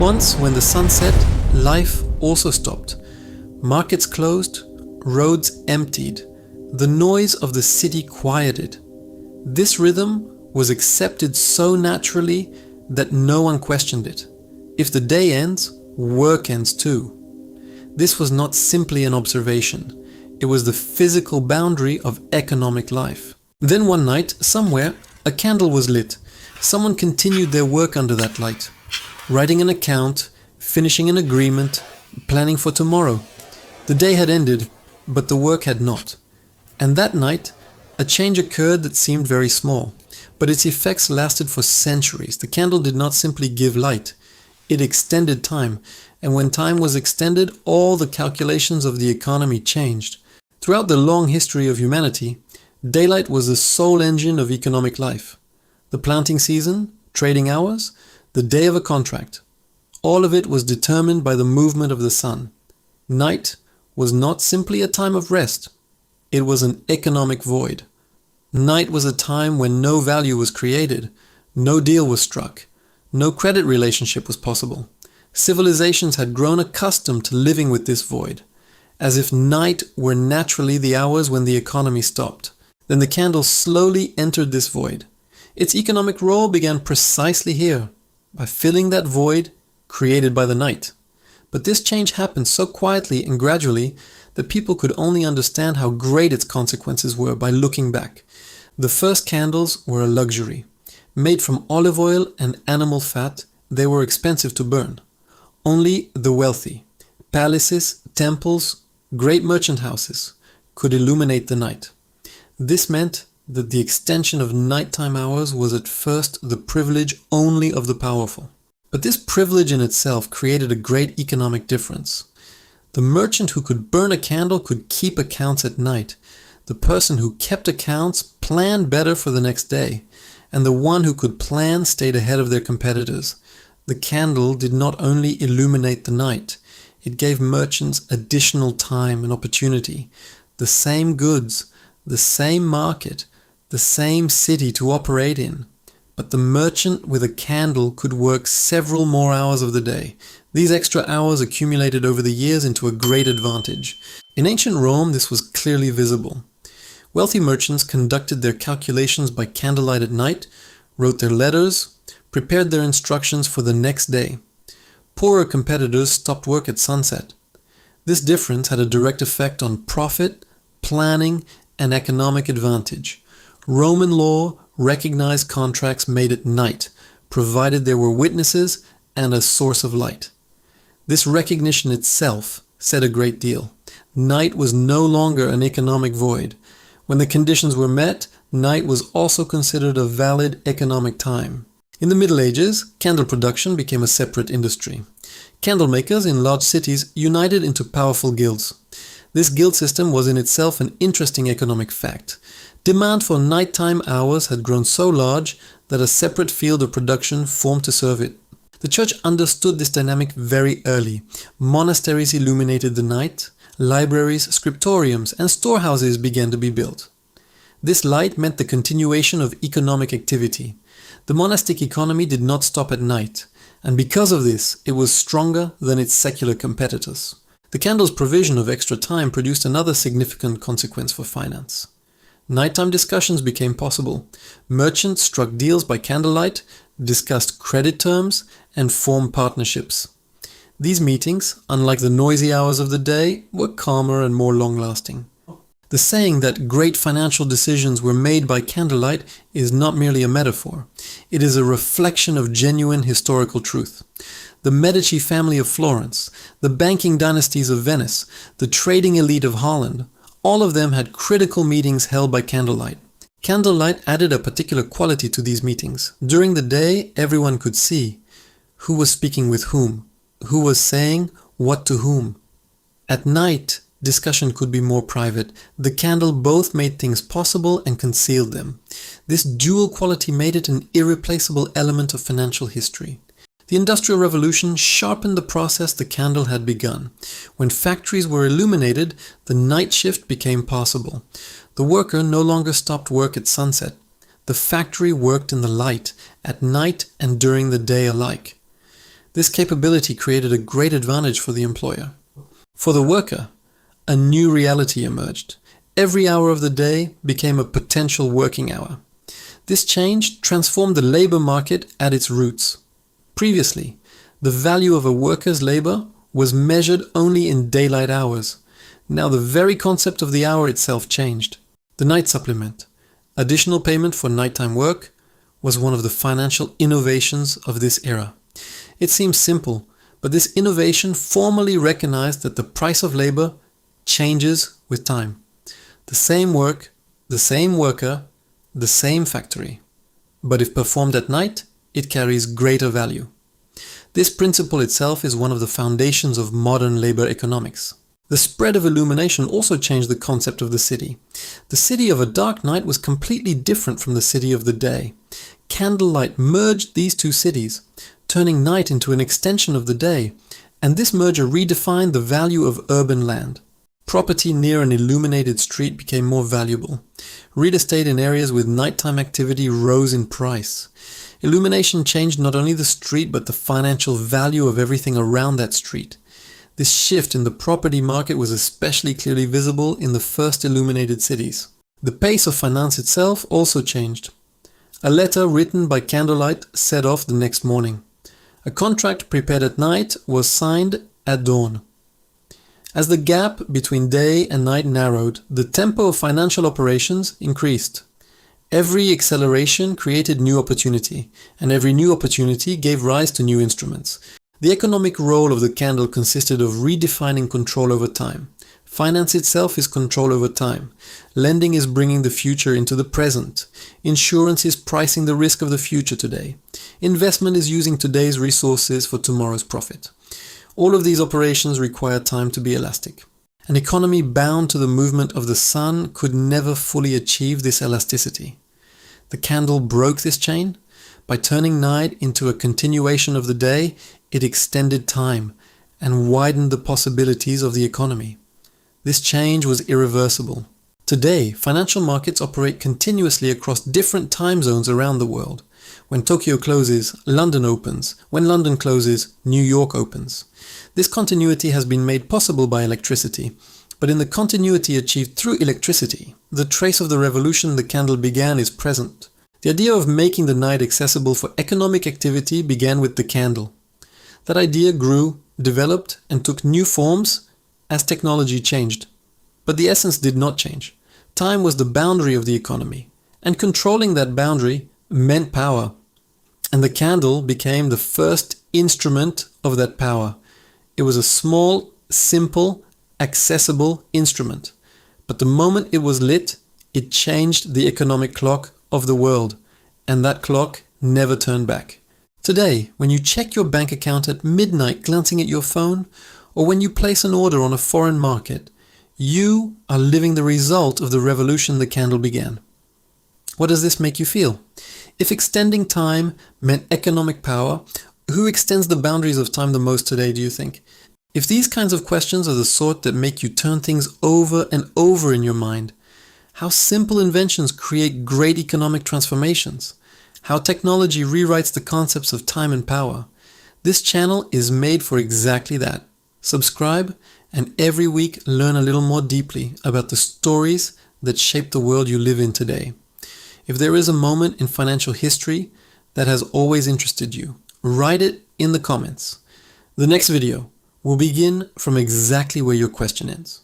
Once, when the sun set, life also stopped. Markets closed, roads emptied, the noise of the city quieted. This rhythm was accepted so naturally that no one questioned it. If the day ends, work ends too. This was not simply an observation. It was the physical boundary of economic life. Then one night, somewhere, a candle was lit. Someone continued their work under that light, writing an account, finishing an agreement, planning for tomorrow. The day had ended, but the work had not. And that night, a change occurred that seemed very small, but its effects lasted for centuries. The candle did not simply give light, it extended time, and when time was extended, all the calculations of the economy changed. Throughout the long history of humanity, daylight was the sole engine of economic life. The planting season, trading hours, the day of a contract. All of it was determined by the movement of the sun. Night was not simply a time of rest. It was an economic void. Night was a time when no value was created, no deal was struck, no credit relationship was possible. Civilizations had grown accustomed to living with this void, as if night were naturally the hours when the economy stopped. Then the candle slowly entered this void. Its economic role began precisely here, by filling that void created by the night. But this change happened so quietly and gradually that people could only understand how great its consequences were by looking back. The first candles were a luxury. Made from olive oil and animal fat, they were expensive to burn. Only the wealthy, palaces, temples, great merchant houses, could illuminate the night. This meant that the extension of nighttime hours was at first the privilege only of the powerful. But this privilege in itself created a great economic difference. The merchant who could burn a candle could keep accounts at night. The person who kept accounts planned better for the next day, and the one who could plan stayed ahead of their competitors. The candle did not only illuminate the night, it gave merchants additional time and opportunity, the same goods, the same market, the same city to operate in. But the merchant with a candle could work several more hours of the day. These extra hours accumulated over the years into a great advantage. In ancient Rome, this was clearly visible. Wealthy merchants conducted their calculations by candlelight at night, wrote their letters, prepared their instructions for the next day. Poorer competitors stopped work at sunset. This difference had a direct effect on profit, planning, and economic advantage. Roman law recognized contracts made at night, provided there were witnesses and a source of light. This recognition itself said a great deal. Night was no longer an economic void. When the conditions were met, night was also considered a valid economic time. In the Middle Ages, candle production became a separate industry. Candle makers in large cities united into powerful guilds. This guild system was in itself an interesting economic fact. Demand for nighttime hours had grown so large that a separate field of production formed to serve it. The church understood this dynamic very early. Monasteries illuminated the night, libraries, scriptoriums, and storehouses began to be built. This light meant the continuation of economic activity. The monastic economy did not stop at night, and because of this, it was stronger than its secular competitors. The candle's provision of extra time produced another significant consequence for finance. Nighttime discussions became possible. Merchants struck deals by candlelight, discussed credit terms, and formed partnerships. These meetings, unlike the noisy hours of the day, were calmer and more long-lasting. The saying that great financial decisions were made by candlelight is not merely a metaphor. It is a reflection of genuine historical truth. The Medici family of Florence, the banking dynasties of Venice, the trading elite of Holland, all of them had critical meetings held by candlelight. Candlelight added a particular quality to these meetings. During the day, everyone could see who was speaking with whom, who was saying what to whom. At night, discussion could be more private. The candle both made things possible and concealed them. This dual quality made it an irreplaceable element of financial history. The Industrial Revolution sharpened the process the candle had begun. When factories were illuminated, the night shift became possible. The worker no longer stopped work at sunset. The factory worked in the light, at night and during the day alike. This capability created a great advantage for the employer. For the worker, a new reality emerged. Every hour of the day became a potential working hour. This change transformed the labor market at its roots. Previously, the value of a worker's labor was measured only in daylight hours. Now the very concept of the hour itself changed. The night supplement, additional payment for nighttime work, was one of the financial innovations of this era. It seems simple, but this innovation formally recognized that the price of labor changes with time. The same work, the same worker, the same factory. But if performed at night, it carries greater value. This principle itself is one of the foundations of modern labor economics. The spread of illumination also changed the concept of the city. The city of a dark night was completely different from the city of the day. Candlelight merged these two cities, turning night into an extension of the day, and this merger redefined the value of urban land. Property near an illuminated street became more valuable. Real estate in areas with nighttime activity rose in price. Illumination changed not only the street but the financial value of everything around that street. This shift in the property market was especially clearly visible in the first illuminated cities. The pace of finance itself also changed. A letter written by candlelight set off the next morning. A contract prepared at night was signed at dawn. As the gap between day and night narrowed, the tempo of financial operations increased. Every acceleration created new opportunity, and every new opportunity gave rise to new instruments. The economic role of the candle consisted of redefining control over time. Finance itself is control over time. Lending is bringing the future into the present. Insurance is pricing the risk of the future today. Investment is using today's resources for tomorrow's profit. All of these operations require time to be elastic. An economy bound to the movement of the sun could never fully achieve this elasticity. The candle broke this chain. By turning night into a continuation of the day, it extended time and widened the possibilities of the economy. This change was irreversible. Today, financial markets operate continuously across different time zones around the world. When Tokyo closes, London opens. When London closes, New York opens. This continuity has been made possible by electricity, but in the continuity achieved through electricity, the trace of the revolution the candle began is present. The idea of making the night accessible for economic activity began with the candle. That idea grew, developed, and took new forms as technology changed. But the essence did not change. Time was the boundary of the economy, and controlling that boundary meant power. And the candle became the first instrument of that power. It was a small, simple, accessible instrument. But the moment it was lit, it changed the economic clock of the world, and that clock never turned back. Today, when you check your bank account at midnight glancing at your phone, or when you place an order on a foreign market, you are living the result of the revolution the candle began. What does this make you feel? If extending time meant economic power, who extends the boundaries of time the most today, do you think? If these kinds of questions are the sort that make you turn things over and over in your mind, how simple inventions create great economic transformations, how technology rewrites the concepts of time and power, this channel is made for exactly that. Subscribe, and every week learn a little more deeply about the stories that shape the world you live in today. If there is a moment in financial history that has always interested you, write it in the comments. The next video will begin from exactly where your question ends.